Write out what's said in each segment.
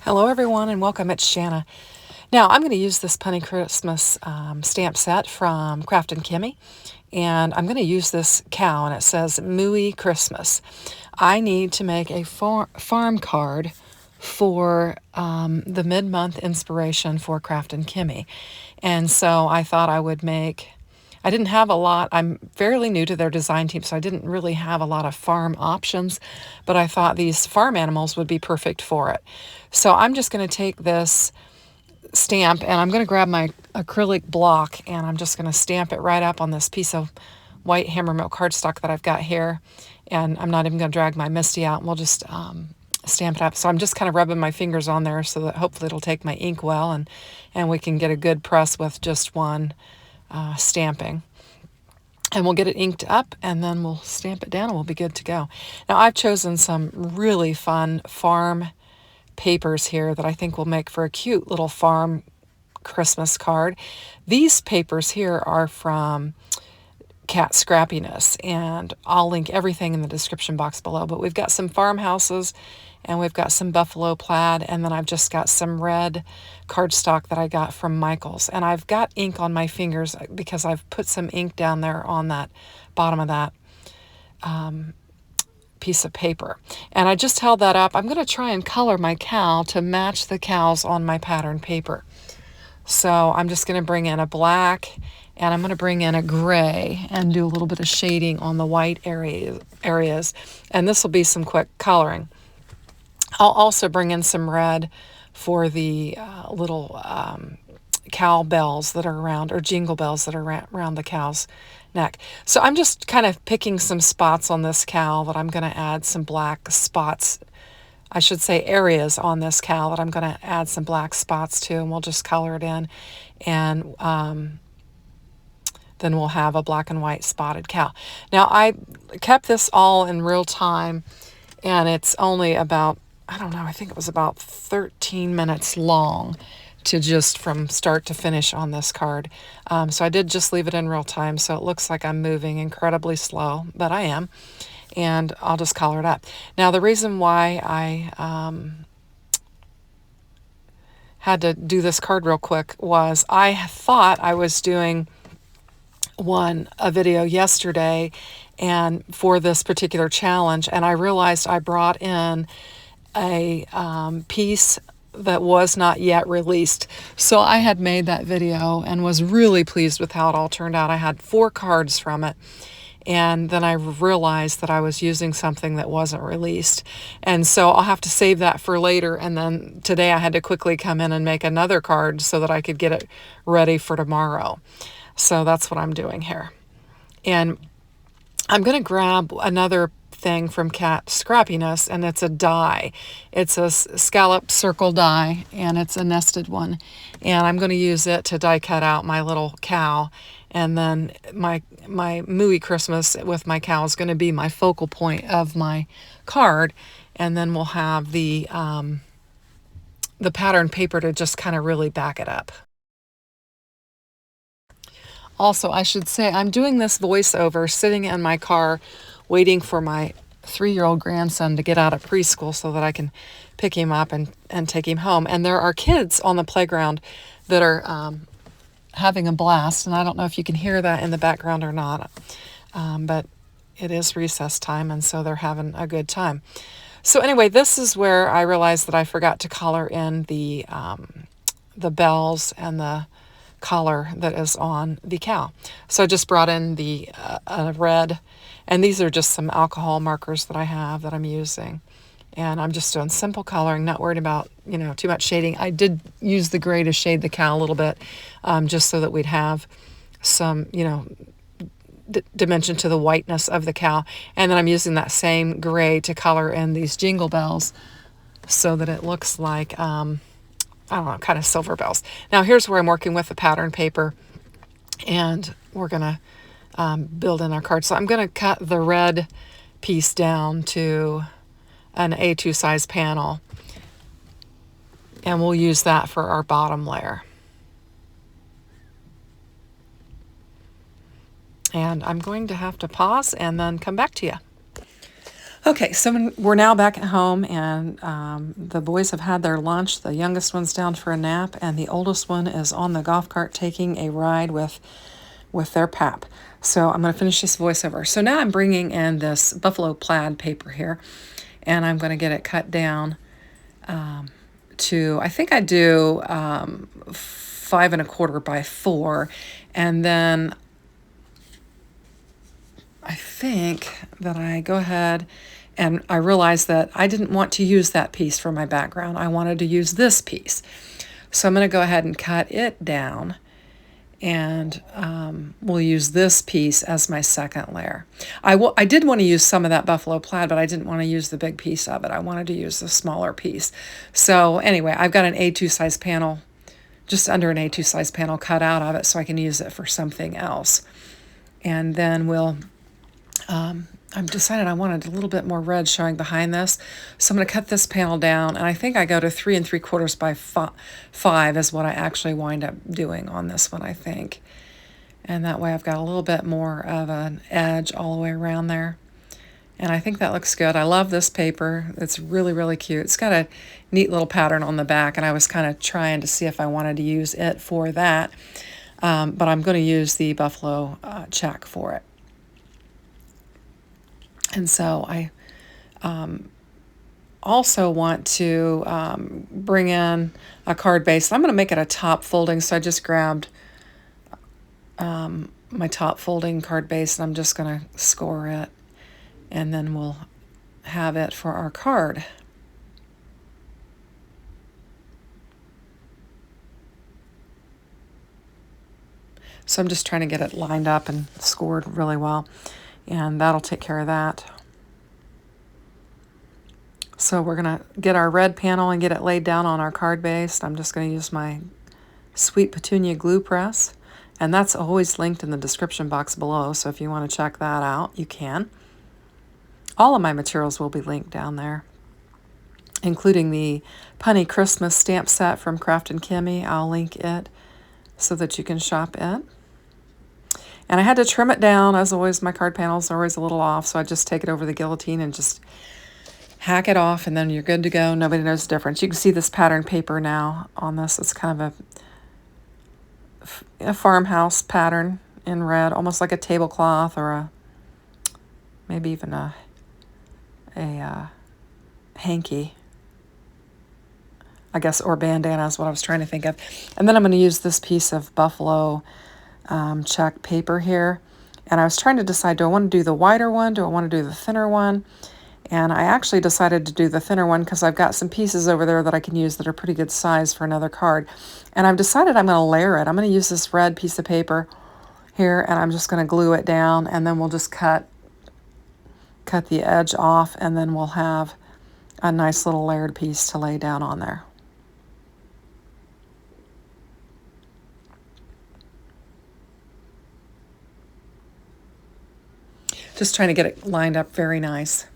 Hello everyone and welcome, it's Shanna. Now I'm going to use this Punny Christmas stamp set from Kraftin Kimmie, and I'm going to use this cow, and it says Mooey Christmas. I need to make a farm card for the mid-month inspiration for Kraftin Kimmie, and so I thought I didn't have a lot. I'm fairly new to their design team, so I didn't really have a lot of farm options, but I thought these farm animals would be perfect for it. So I'm just going to take this stamp and I'm going to grab my acrylic block and I'm just going to stamp it right up on this piece of white hammermill cardstock that I've got here. And I'm not even going to drag my Misty out, and we'll just stamp it up. So I'm just kind of rubbing my fingers on there so that hopefully it'll take my ink well, and we can get a good press with just one stamping. And we'll get it inked up and then we'll stamp it down and we'll be good to go. Now I've chosen some really fun farm papers here that I think will make for a cute little farm Christmas card. These papers here are from Cat Scrappiness, and I'll link everything in the description box below. But we've got some farmhouses and we've got some buffalo plaid, and then I've just got some red cardstock that I got from Michael's. And I've got ink on my fingers because I've put some ink down there on that bottom of that piece of paper. And I just held that up. I'm going to try and color my cow to match the cows on my pattern paper. So I'm just going to bring in a black and I'm going to bring in a gray and do a little bit of shading on the white areas. And this will be some quick coloring. I'll also bring in some red for the little cow bells that are around, or jingle bells that are around the cow's neck. So I'm just kind of picking some spots on this cow that I'm going to add some black spots. I should say areas on this cow that I'm going to add some black spots to, and we'll just color it in. And then we'll have a black and white spotted cow. Now I kept this all in real time, and it's only about, I don't know, I think it was about 13 minutes long to just from start to finish on this card. So I did just leave it in real time, so it looks like I'm moving incredibly slow, but I am. And I'll just color it up. Now the reason why I had to do this card real quick was I thought I was doing a video yesterday and for this particular challenge, and I realized I brought in a piece that was not yet released. So I had made that video and was really pleased with how it all turned out. I had 4 cards from it, and then I realized that I was using something that wasn't released. And so I'll have to save that for later, and then today I had to quickly come in and make another card so that I could get it ready for tomorrow. So that's what I'm doing here. And I'm going to grab another thing from Cat Scrappiness, and it's a die. It's a scallop circle die, and it's a nested one. And I'm going to use it to die cut out my little cow. And then my Mooey Christmas with my cow is going to be my focal point of my card. And then we'll have the pattern paper to just kind of really back it up. Also, I should say I'm doing this voiceover sitting in my car waiting for my 3-year-old grandson to get out of preschool so that I can pick him up and take him home. And there are kids on the playground that are having a blast, and I don't know if you can hear that in the background or not, but it is recess time, and so they're having a good time. So anyway, this is where I realized that I forgot to color in the bells and the color that is on the cow. So I just brought in the red, and these are just some alcohol markers that I have that I'm using. And I'm just doing simple coloring, not worried about, too much shading. I did use the gray to shade the cow a little bit, just so that we'd have some, dimension to the whiteness of the cow. And then I'm using that same gray to color in these jingle bells so that it looks like, I don't know, kind of silver bells. Now here's where I'm working with the pattern paper, and we're going to build in our card. So I'm going to cut the red piece down to an A2 size panel, and we'll use that for our bottom layer. And I'm going to have to pause and then come back to you. Okay, so we're now back at home, and the boys have had their lunch. The youngest one's down for a nap, and the oldest one is on the golf cart taking a ride with their pap. So I'm going to finish this voiceover. So now I'm bringing in this buffalo plaid paper here, and I'm going to get it cut down to, I think I do 5 1/4 by 4, and then I think that I go ahead and I realized that I didn't want to use that piece for my background. I wanted to use this piece. So I'm going to go ahead and cut it down, and we'll use this piece as my second layer. I did want to use some of that buffalo plaid, but I didn't want to use the big piece of it. I wanted to use the smaller piece. So anyway, I've got an A2 size panel, just under an A2 size panel cut out of it so I can use it for something else. And then we'll I've decided I wanted a little bit more red showing behind this. So I'm going to cut this panel down, and I think I go to 3 3/4 by 5 is what I actually wind up doing on this one, I think. And that way I've got a little bit more of an edge all the way around there. And I think that looks good. I love this paper. It's really, really cute. It's got a neat little pattern on the back, and I was kind of trying to see if I wanted to use it for that. But I'm going to use the buffalo check for it. And so I also want to bring in a card base. I'm going to make it a top folding, so I just grabbed my top folding card base, and I'm just going to score it, and then we'll have it for our card. So I'm just trying to get it lined up and scored really well, and that'll take care of that. So we're going to get our red panel and get it laid down on our card base. I'm just going to use my Sweet Petunia glue press, and that's always linked in the description box below, so if you want to check that out, you can. All of my materials will be linked down there, including the Punny Christmas Stamp set from Kraftin Kimmie. I'll link it so that you can shop it. And I had to trim it down. As always, my card panels are always a little off, so I just take it over the guillotine and just hack it off, and then you're good to go. Nobody knows the difference. You can see this pattern paper now on this. It's kind of a farmhouse pattern in red, almost like a tablecloth or maybe even a hanky, I guess, or bandana is what I was trying to think of. And then I'm going to use this piece of buffalo check paper here, and I was trying to decide, do I want to do the wider one, do I want to do the thinner one? And I actually decided to do the thinner one because I've got some pieces over there that I can use that are pretty good size for another card. And I've decided I'm going to layer it. I'm going to use this red piece of paper here, and I'm just going to glue it down, and then we'll just cut the edge off, and then we'll have a nice little layered piece to lay down on there. Just trying to get it lined up very nice.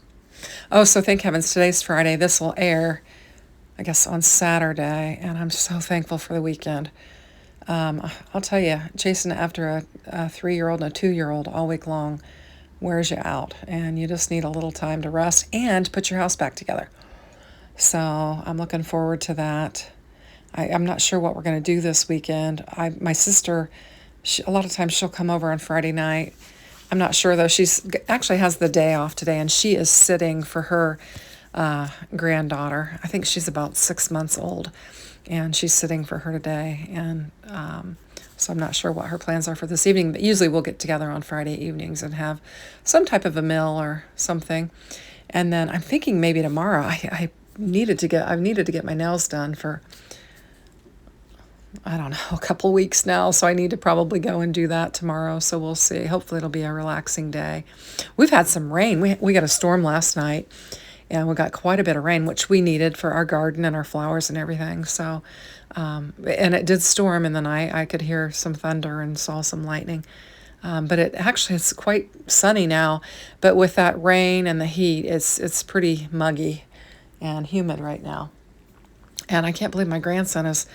Oh, so thank heavens, today's Friday. This will air, I guess, on Saturday, and I'm so thankful for the weekend. I'll tell you, chasing after a 3-year-old and a 2-year-old all week long wears you out, and you just need a little time to rest and put your house back together. So I'm looking forward to that. I'm not sure what we're going to do this weekend. My sister, a lot of times she'll come over on Friday night. I'm not sure, though. She's actually has the day off today, and she is sitting for her granddaughter. I think she's about 6 months old, and she's sitting for her today. And so I'm not sure what her plans are for this evening, but usually we'll get together on Friday evenings and have some type of a meal or something. And then I'm thinking maybe tomorrow. I've needed to get my nails done for, I don't know, a couple weeks now, so I need to probably go and do that tomorrow, so we'll see. Hopefully it'll be a relaxing day. We've had some rain. We got a storm last night, and we got quite a bit of rain, which we needed for our garden and our flowers and everything. So, and it did storm in the night. I could hear some thunder and saw some lightning. But it's quite sunny now, but with that rain and the heat, it's pretty muggy and humid right now. And I can't believe my grandson is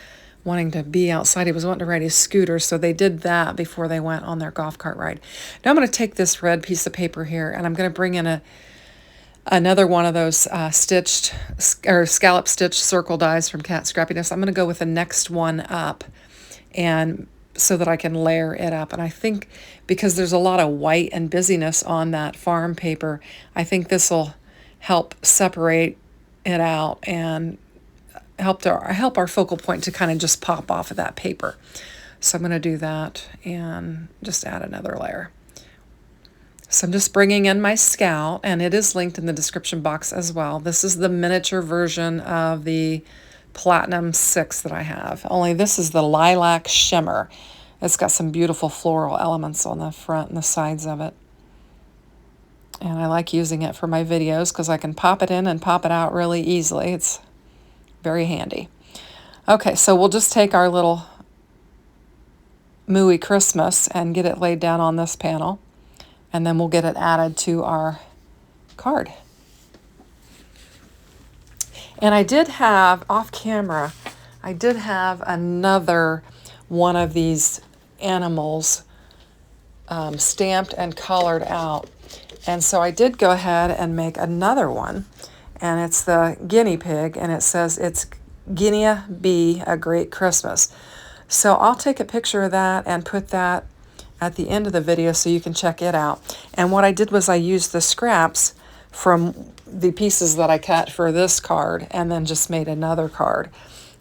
wanting to be outside. He was wanting to ride his scooter, so they did that before they went on their golf cart ride. Now I'm going to take this red piece of paper here, and I'm going to bring in Another one of those stitched or scallop stitched circle dies from Cat Scrappiness. I'm going to go with the next one up, and so that I can layer it up. And I think because there's a lot of white and busyness on that farm paper, I think this will help separate it out and help our focal point to kind of just pop off of that paper. So I'm going to do that and just add another layer. So I'm just bringing in my scout, and it is linked in the description box as well. This is the miniature version of the Platinum 6 that I have, only this is the Lilac Shimmer. It's got some beautiful floral elements on the front and the sides of it. And I like using it for my videos because I can pop it in and pop it out really easily. It's very handy. Okay, so we'll just take our little Mooey Christmas and get it laid down on this panel, and then we'll get it added to our card. And I did have, off camera, I did have another one of these animals stamped and colored out. And so I did go ahead and make another one, and it's the guinea pig, and it says it's Guinea Bee A Great Christmas. So I'll take a picture of that and put that at the end of the video so you can check it out. And what I did was I used the scraps from the pieces that I cut for this card and then just made another card.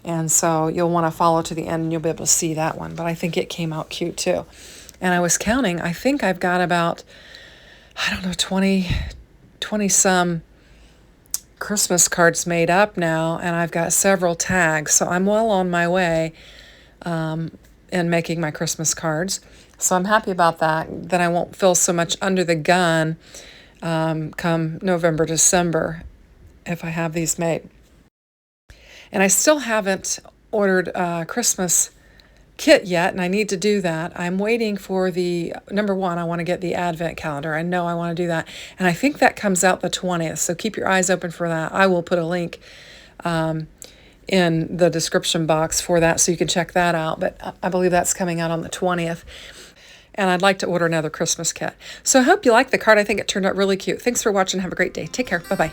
And so you'll want to follow to the end and you'll be able to see that one. But I think it came out cute too. And I was counting, I think I've got about, I don't know, 20 some Christmas cards made up now, and I've got several tags. So I'm well on my way in making my Christmas cards. So I'm happy about that, that I won't feel so much under the gun come November, December if I have these made. And I still haven't ordered a Christmas kit yet, and I need to do that. I'm waiting for the, number one, I want to get the advent calendar. I know I want to do that. And I think that comes out the 20th, so keep your eyes open for that. I will put a link in the description box for that so you can check that out. But I believe that's coming out on the 20th. And I'd like to order another Christmas kit. So I hope you like the card. I think it turned out really cute. Thanks for watching. Have a great day. Take care. Bye-bye.